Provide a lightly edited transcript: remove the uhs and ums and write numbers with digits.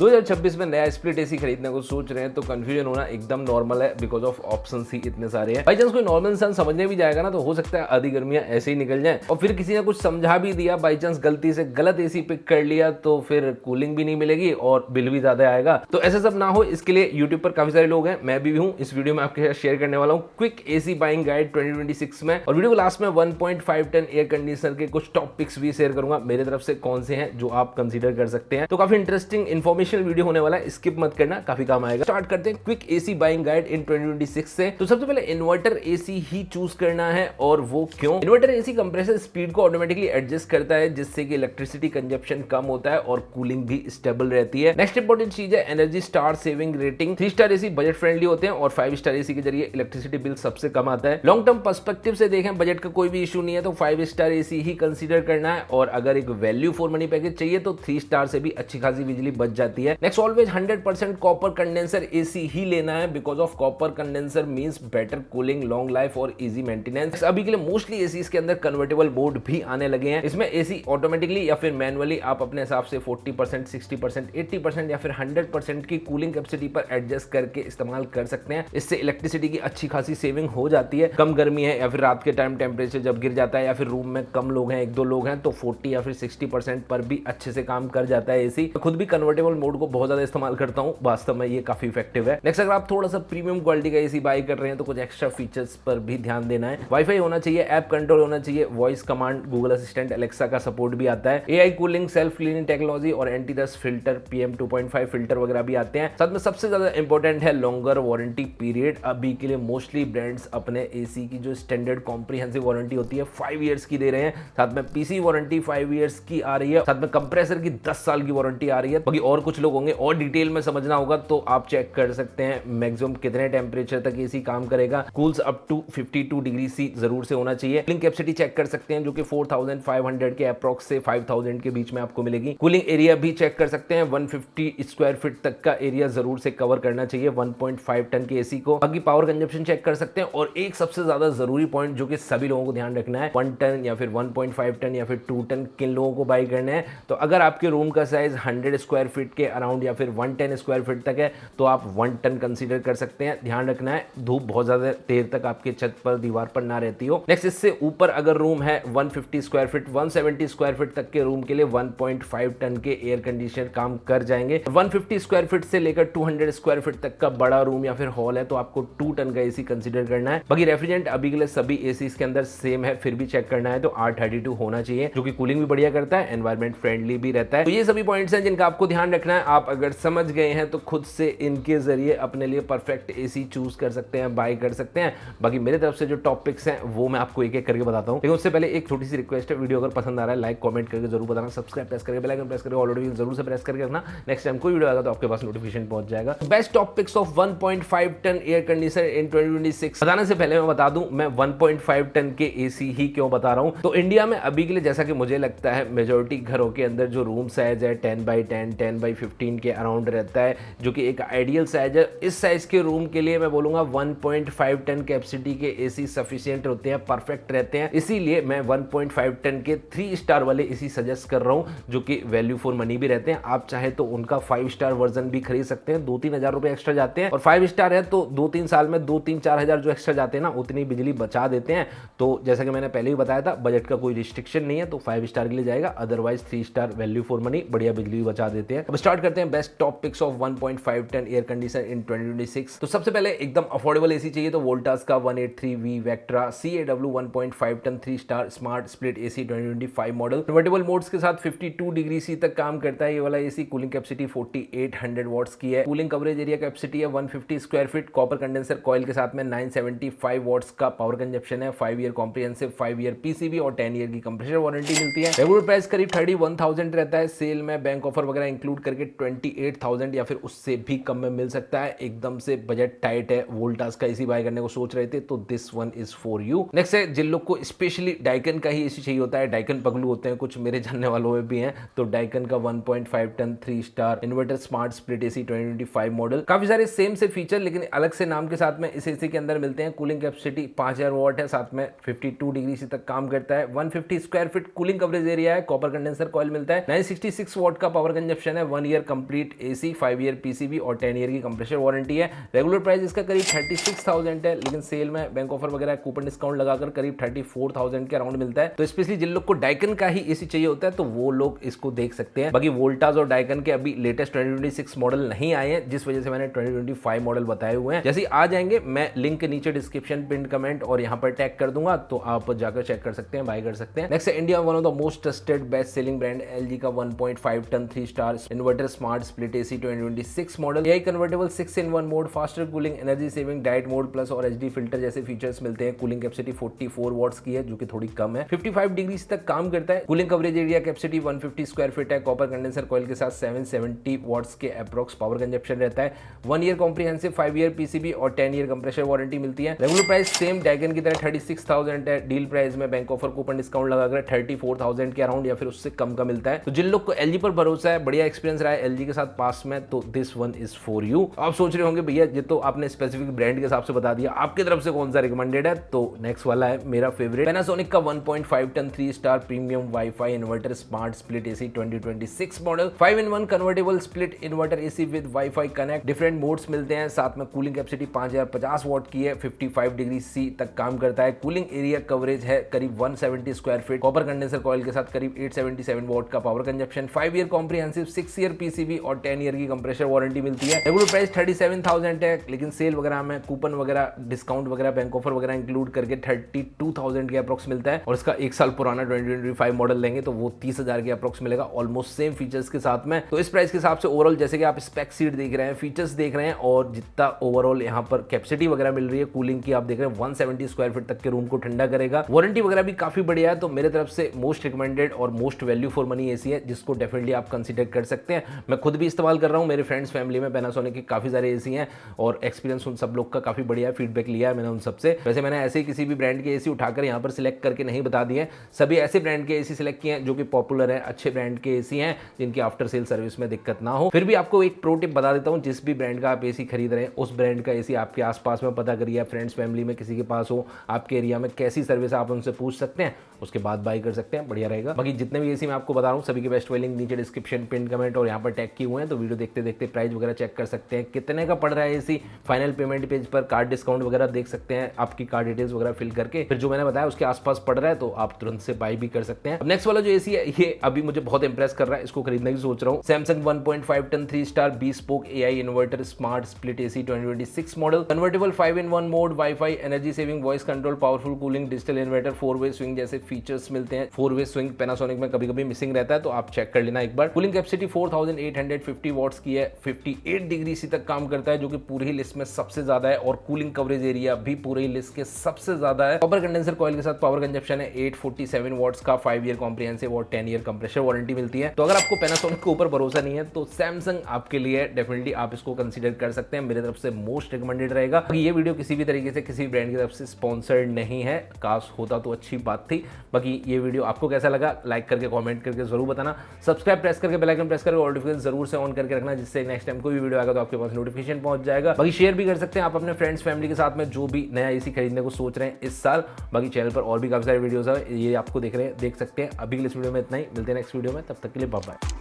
2026 में नया split AC खरीदने को सोच रहे हैं तो कंफ्यूजन होना एकदम नॉर्मल है बिकॉज ऑफ ऑप्शंस ही इतने सारे हैं। बाई चांस कोई नॉर्मल इंसान समझने भी जाएगा ना तो हो सकता है आधी गर्मियां ऐसे ही निकल जाएं और फिर किसी ने कुछ समझा भी दिया, बाई चांस गलती से गलत एसी पिक कर लिया तो फिर कूलिंग भी नहीं मिलेगी और बिल भी ज्यादा आएगा। तो ऐसा सब ना हो इसके लिए यूट्यूब पर काफी सारे लोग हैं, मैं भी हूँ। इस वीडियो में आपके साथ शेयर करने वाला हूँ क्विक एसी बाइंग गाइड 2026 में, और वीडियो को लास्ट में 1.5 टन एयर कंडीशनर के कुछ टॉप पिक्स भी शेयर करूंगा मेरे तरफ से कौन से हैं जो आप कंसीडर कर सकते हैं। तो काफी इंटरेस्टिंग इन्फॉर्मेशनल वीडियो होने वाला है, स्किप मत करना, काफी काम आएगा। स्टार्ट करते हैं क्विक एसी बाइंग गाइड इन 2026 से। तो सबसे पहले इन्वर्टर एसी ही चूज करना है, और वो क्यों? इन्वर्टर एसी कंप्रेसर स्पीड को ऑटोमेटिकली एडजस्ट करता है जिससे कि इलेक्ट्रिसिटी कंजप्शन कम होता है और कूलिंग भी स्टेबल रहती है। नेक्स्ट इंपॉर्टेंट चीज है energy star saving rating. 3 star AC budget friendly होते हैं और 5 स्टार एसी के जरिए इलेक्ट्रिसिटी बिल सबसे कम आता है। लॉन्ग टर्म पर्सपेक्टिव से देखें, बजट का कोई भी इशू नहीं है तो 5 स्टार एसी ही कंसीडर करना है, और अगर एक वैल्यू फॉर मनी पैकेज चाहिए तो 3 स्टार से भी अच्छी खासी बिजली बच जाती है। Next, always 100% copper condenser AC ही लेना है because of copper condenser means better cooling, long life और इजी मेंटेनेंस। अभी के लिए मोस्टली एसी के अंदर कन्वर्टेबल बोर्ड भी आने लगे हैं। इसमें एसी ऑटोमेटिकली या फिर मैनुअली आप अपने हिसाब से 40%, 60%, 80% या फिर 100% की कूलिंग कैपेसिटी पर एडजस्ट करके इस्तेमाल कर सकते हैं। इससे इलेक्ट्रिसिटी की अच्छी खासी सेविंग हो जाती है। कम गर्मी है या फिर रात के टाइम टेम्परेचर जब गिर जाता है या फिर रूम में कम लोग हैं, 1-2 लोग हैं, तो 40 या फिर 60% पर भी अच्छे से काम कर जाता है एसी। खुद भी कन्वर्टेबल मोड को बहुत ज्यादा इस्तेमाल करता हूं, वास्तव में ये काफी इफेक्टिव है। नेक्स्ट, अगर आप थोड़ा सा प्रीमियम क्वालिटी का एसी बाय कर रहे हैं तो कुछ एक्स्ट्रा फीचर्स पर भी ध्यान देना है। वाईफाई होना चाहिए, ऐप कंट्रोल होना चाहिए, voice command, Google Assistant, Alexa का सपोर्ट भी आता है, AI cooling, self cleaning technology और anti dust filter, PM 2.5 filter वगैरह भी आते हैं। साथ में सबसे ज्यादा इंपॉर्टेंट है लॉन्गर वारंटी पीरियड। अभी के लिए मोस्टली ब्रांड्स अपने एसी की जो स्टैंडर्ड कॉम्प्रिहेंसिव वारंटी होती है 5 ईयर्स की दे रहे हैं। साथ में पीसी वारंटी 5 ईयर्स की आ रही है, साथ में कंप्रेसर की 10 साल की वारंटी आ रही है। बाकी और कुछ लोग होंगे और डिटेल में समझना होगा तो आप चेक कर सकते हैं मैक्सिमम कितने टेम्परेचर तक एसी काम करेगा। Cools up to 52 degree C जरूर से होना चाहिए। कूलिंग कैपेसिटी चेक कर सकते हैं जो कि 4500 के अप्रॉक्स से 5000 के बीच में आपको मिलेगी। कूलिंग एरिया भी चेक कर सकते हैं, 150 स्क्वायर फीट तक का एरिया जरूर से कवर करना चाहिए 1.5 टन के एसी को। बाकी पावर कंजप्शन चेक कर सकते हैं, और एक सबसे ज्यादा जरूरी पॉइंट जो कि सभी लोगों को ध्यान रखना है, 1 टन या फिर 1.5 टन या फिर 2 टन किन लोगों को बाई करने हैं। तो अगर आपके रूम का साइज 100 स्क्वायर फीट के अराउंड या फिर 110 स्क्वायर फीट तक है तो आप 1 टन कंसीडर कर सकते हैं। ध्यान रखना है धूप बहुत ज्यादा देर तक आपके छत पर, दीवार पर ना रहती हो। नेक्स्ट, इससे ऊपर अगर रूम है 150 स्क्वायर फीट, 170 स्क्वायर फीट तक के रूम के लिए 1.5 टन के एयर कंडीशनर काम कर जाएंगे। 150 स्क्वायर फीट से लेकर 200 स्क्वायर फीट तक का बड़ा रूम या फिर हॉल है तो आपको 2 टन का एसी कंसीडर करना है। बाकी रेफ्रिजरेंट अभी के लिए सभी एसी के अंदर सेम है, फिर भी चेक करना है तो R32 होना चाहिए जो कि कूलिंग भी बढ़िया करता है, एनवायरमेंट फ्रेंडली भी रहता है। तो ये सभी पॉइंट्स हैं जिनका आपको ध्यान रखना है। आप अगर समझ गए हैं तो खुद से इनके जरिए अपने लिए परफेक्ट एसी चूज कर सकते हैं, बाय कर सकते हैं। बाकी मेरे तरफ से जो टॉपिक्स हैं वो मैं आपको एक एक करके बताता हूं, लेकिन उससे पहले एक छोटी सी रिक्वेस्ट है, वीडियो अगर पसंद आ रहा है लाइक कमेंट करके जरूर बताना, सब्सक्राइब प्रेस करके, बेल आइकन प्रेस करके, ऑलरेडी जरूर से प्रेस करके रखना। नेक्स्ट टाइम कोई वीडियो आएगा तो आपके पास नोटिफिकेशन पहुंच जाएगा। Best topics of 1.5 ton air conditioner in 2026 बताने से पहले मैं बता दूं मैं 1.5 टन के एसी ही क्यों बता रहा हूं। तो इंडिया में अभी के लिए जैसा कि मुझे लगता है मेजोरिटी घरों के अंदर जो रूम साइज है 10x10, 10x15 के अराउंड रहता है, जो कि एक आइडियल साइज है। इस साइज के रूम के लिए मैं बोलूंगा 1.5 टन कैपेसिटी के एसी सफिशिएंट होते हैं, परफेक्ट रहते हैं। इसीलिए मैं 1.5 टन के 3 स्टार वाले एसी सजेस्ट कर रहा हूं जो कि वैल्यू फॉर मनी भी रहते हैं। आप चाहे तो उनका 5 स्टार वर्जन भी खरीद सकते हैं, 2-3 हजार रुपए एक्स्ट्रा जाते हैं, और 5 स्टार है तो 2-3 साल में 2-3-4 हजार जो एक्स्ट्रा जाते हैं ना उतनी बिजली बचा देते हैं। तो जैसा कि मैंने पहले ही बताया था बजट का कोई रिस्ट्रिक्शन नहीं है तो 5 स्टार के लिए जाएगा, otherwise 3 star value for money, बढ़िया बिजली भी बचा देते हैं। अब स्टार्ट करते हैं best top picks of 1.5 ton air conditioner in 2026। तो सबसे पहले एकदम अफोर्डेबल एसी चाहिए तो वोल्टास का 183V Vectra CAW 1.5 ton 3 star smart split AC 2025 model. Convertible modes के साथ 52 डिग्री सी तक काम करता है ये वाला एसी। कूलिंग कैपेसिटी 4800 वॉट्स की है। कूलिंग कवरेज एरिया कैपेसिटी है 150 square feet. Copper condenser coil के साथ में 975 वॉट्स का पावर कंजप्शन है। 5 ईयर कॉम्प्रिहेंसिव, 5 ईयर पीसीबी और 10 ईयर की कंप्रेसर वारंटी मिलती है। रेगुलर प्राइस करीब 31,000 रहता है, सेल में बैंक ऑफर वगैरह इंक्लूड करके 28,000 या फिर उससे भी कम में मिल सकता है। एकदम से बजट टाइट है, वोल्टास का एसी बाय करने को सोच रहे थे तो this one is for you. Next है जिन लोग को स्पेशली डाइकन का ही एसी चाहिए होता है, डाइकन पगलू होते हैं कुछ मेरे जानने वालों में भी हैं, तो डाइकन का 1.5 ton 3 star inverter smart split AC 2025 model. काफी सारे सेम से फीचर लेकिन अलग से नाम के साथ में इस एसी के अंदर मिलते हैं। कूलिंग कैपेसिटी 5000 वॉट है, साथ में 52 डिग्री सी तक काम करता है। 150 square feet cooling coverage area है। कॉपर कंडेंसर कॉइल मिलता है। 966 वॉट का पावर कंजप्शन है। 1 year complete AC, 5 year PCB और 10 ईयर की कंप्रेसर वारंटी है। रेगुलर प्राइस इसका करीब 36,000 है, लेकिन सेल में बैंक ऑफर वगैरह कूपन डिस्काउंट लगाकर करीब 34,000 के अराउंड मिलता है। तो स्पेशली जिन लोग को डाइकन का ही एसी चाहिए होता है तो वो लोग इसको देख सकते हैं। बाकी वोल्टास और डाइकन के अभी लेटेस्ट 2026 मॉडल नहीं आए हैं, जिस वजह से मैंने 2025 मॉडल बताए हुए हैं। जैसे ही आ जाएंगे मैं लिंक नीचे डिस्क्रिप्शन, पिन कमेंट और यहाँ पर टैग कर दूंगा, तो आप जाकर चेक कर सकते हैं, बाय कर सकते हैं। नेक्स्ट है India one of the most trusted best selling brand LG का 1.5 ton 3 star inverter smart split AC 2026 model. AI convertible 6-in-1 mode, faster cooling, energy saving, diet mode plus और HD filter जैसे features मिलते हैं। Cooling capacity 44 watts की है, जो कि थोड़ी कम है। 55 डिग्री तक काम करता है। Cooling coverage area capacity 150 square feet है। कॉपर कंडेंसर कॉइल के साथ 770 वॉट्स के अप्रोक्स पावर कंजप्शन रहता है। 1 ईयर कॉम्प्रिहेंसिव, 5 ईयर पीसीबी और 10 ईयर कंप्रेसर वारंटी मिलती है। रेगुलर प्राइस सेम डाइकन की तरह 36,000 है। डील प्राइस में बैंक ऑफर कूपन डिस्काउंट लगाकर 34,000 के अराउंड या फिर उससे कम का मिलता है। तो जिन लोग को एलजी पर भरोसा है, बढ़िया एक्सपीरियंस रहा है एलजी के साथ पास में, तो this one is for you. आप सोच रहे होंगे भैया ये तो आपने स्पेसिफिक ब्रांड के हिसाब से बता दिया, आपकी तरफ से कौन सा रिकमेंडेड है? तो नेक्स्ट वाला है मेरा फेवरेट, पैनासोनिक का 1.5 ton 3 star premium WiFi inverter smart split AC 2026 model. 5-in-1 convertible split inverter AC with WiFi connect. Different modes मिलते हैं, साथ में कूलिंग कैपेसिटी 5050 वॉट की है। 55 डिग्री सी तक काम करता है। कूलिंग एरिया कवरेज है करीब 170 square feet. Copper condenser coil के साथ करीब 877 वॉट का power consumption. 5 year comprehensive, 6 year PCB और 10 ईयर की कंप्रेसर वारंटी मिलती है। रेगुलर प्राइस 37,000 है, लेकिन सेल वगैरह में कूपन वगैरह, डिस्काउंट वगैरह, बैंक ऑफर वगैरह इंक्लूड करके 32,000 के अप्रोक्स मिलता है। और इसका 1 साल पुराना 2025 मॉडल लेंगे तो वो 30,000 के अप्रोक्स मिलेगा, ऑलमोस्ट सेम फीचर्स के साथ में। तो इस प्राइस के हिसाब से ओवरऑल जैसे कि आप स्पेक शीट देख रहे हैं, फीचर्स देख रहे हैं और जितना ओवरऑल यहाँ पर कैपेसिटी वगैरह मिल रही है कूलिंग की, आप देख रहे हैं 170 स्क्वायर फीट तक के रूम को ठंडा करेगा। वारंटी वगैरह भी काफी बढ़िया है। तो मेरे तरफ से मोस्ट रिकमेंडेड और most value for money AC है, जिसको डेफिनेटली आप कंसीडर कर सकते हैं। मैं खुद भी इस्तेमाल कर रहा हूँ, मेरे फ्रेंड्स फैमिली में पैनासोनिक के काफी सारे एसी हैं और एक्सपीरियंस उन सब लोग का काफी बढ़िया है। फीडबैक लिया है मैंने उन सबसे। वैसे मैंने ऐसे ही किसी भी ब्रांड के एसी उठाकर यहाँ पर सिलेक्ट करके नहीं बता दिए, सभी ऐसे ब्रांड के एसी सिलेक्ट किए हैं जो कि पॉपुलर है, अच्छे ब्रांड के एसी हैं, जिनकी आफ्टर सेल सर्विस में दिक्कत ना हो। फिर भी आपको एक प्रो टिप बता देता हूँ, जिस भी ब्रांड का आप एसी खरीद रहे हैं उस ब्रांड का एसी आपके आसपास में पता करिए, फ्रेंड्स फैमिली में किसी के पास हो, आपके एरिया में कैसी सर्विस आप उनसे पूछ सकते हैं, उसके बाद बाय कर सकते हैं, बढ़िया रहेगा। बाकी जितने भी एसी मैं आपको बता रहा हूँ सभी के बेस्ट लिंक नीचे डिस्क्रिप्शन, पिन कमेंट और यहाँ पर टैग किए हुए हैं। तो वीडियो देखते देखते प्राइस वगैरह चेक कर सकते हैं, कितने का पड़ रहा है एसी। फाइनल पेमेंट पेज पर कार्ड डिस्काउंट वगैरह देख सकते हैं, आपकी कार्ड डिटेल्स वगैरह फिल करके फिर जो मैंने बताया उसके आसपास पड़ रहा है तो आप तुरंत से बाय भी कर सकते हैं। नेक्स्ट वाला जो एसी है ये अभी मुझे बहुत इंप्रेस कर रहा है, इसको खरीदने की सोच रहा हूँ। Samsung 1.5 ton 3 star bespoke AI inverter smart split AC 2026 model. Convertible 5-in-1 mode, wifi, energy saving, voice control, powerful cooling, digital inverter, 4-वे स्विंग जैसे फीचर्स मिलते हैं। 4-वे स्विंग पैनासोनिक में कभी कभी मिसिंग रहता है तो आप चेक कर लेना एक बार। कूलिंग कैपेसिटी 4850 वॉट्स की है। 58 डिग्री सी तक काम करता है, जो कि पूरी ही लिस्ट में सबसे ज्यादा है और कूलिंग कवरेज एरिया भी पूरी लिस्ट के सबसे ज्यादा है। कॉपर कंडेंसर कॉइल के साथ पावर कंजप्शन है 847 वॉट्स का। 5 ईयर कॉम्प्रिहेंसिव और 10 ईयर कंप्रेसर वारंटी मिलती है। तो अगर आपको पैनासोनिक के ऊपर भरोसा नहीं है तो सैमसंग आपके लिए डेफिनेटली आप इसको कंसीडर कर सकते हैं, मेरे तरफ से मोस्ट रिकमेंडेड रहेगा। ये वीडियो किसी भी तरीके से किसी ब्रांड की तरफ से स्पॉन्सर्ड नहीं है, काश होता तो अच्छी बात थी। बाकी ये वीडियो आपको कैसा लगा लाइक करके कमेंट करके जरूर बताना। सब्सक्राइब प्रेस करके बेल आइकन प्रेस करके नोटिफिकेशन जरूर से ऑन करके रखना, जिससे नेक्स्ट टाइम कोई भी वीडियो आएगा तो आपके पास नोटिफिकेशन पहुंच जाएगा। बाकी शेयर भी कर सकते हैं आप अपने फ्रेंड्स फैमिली के साथ में जो भी नया एसी खरीदने को सोच रहे हैं इस साल। बाकी चैनल पर और भी काफी सारे वीडियोस है, ये आपको देख सकते हैं। अभी के इस वीडियो में इतना ही, मिलते हैं नेक्स्ट वीडियो में, तब तक के लिए बाय बाय।